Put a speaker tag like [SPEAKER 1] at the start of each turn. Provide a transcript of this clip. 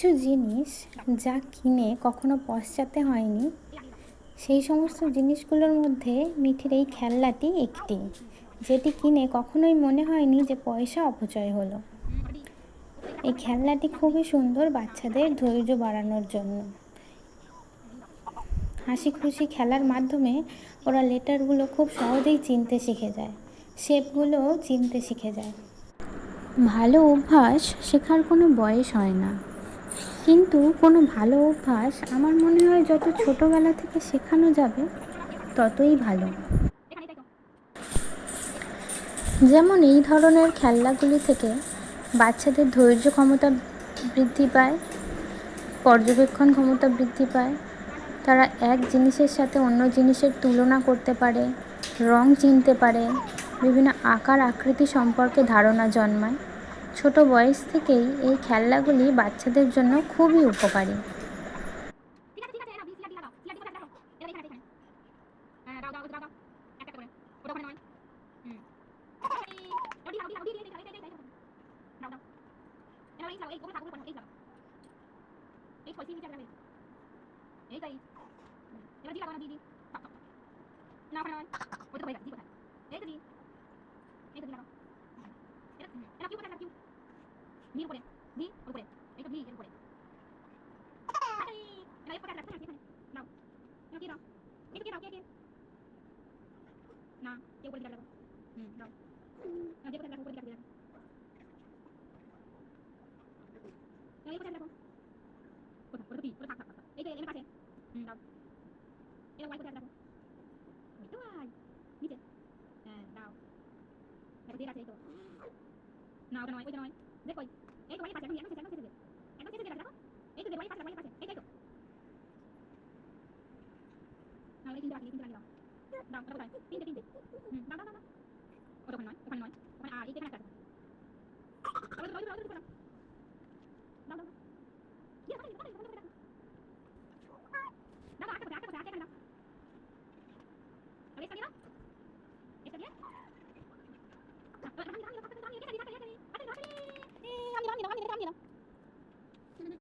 [SPEAKER 1] কিছু জিনিস যা কিনে কখনো পশ্চাতে হয়নি, সেই সমস্ত জিনিসগুলোর মধ্যে মিঠির এই খেলনাটি একটি, যেটি কিনে কখনোই মনে হয়নি যে পয়সা অপচয় হলো। এই খেলনাটি খুবই সুন্দর বাচ্চাদের ধৈর্য বাড়ানোর জন্য। হাসি খুশি খেলার মাধ্যমে ওরা লেটারগুলো খুব সহজেই চিনতে শিখে যায়, শেপগুলোও চিনতে শিখে যায়। ভালো অভ্যাস শেখার কোনো বয়স হয় না, কিন্তু কোনো ভালো অভ্যাস আমার মনে হয় যত ছোটোবেলা থেকে শেখানো যাবে ততই ভালো। যেমন এই ধরনের খেলনাগুলি থেকে বাচ্চাদের ধৈর্য ক্ষমতা বৃদ্ধি পায়, পর্যবেক্ষণ ক্ষমতা বৃদ্ধি পায়, তারা এক জিনিসের সাথে অন্য জিনিসের তুলনা করতে পারে, রং চিনতে পারে, বিভিন্ন আকার আকৃতি সম্পর্কে ধারণা জন্মায়। ছোট বয়স থেকেই এই খেলনাগুলি বাচ্চাদের জন্য খুবই উপকারী।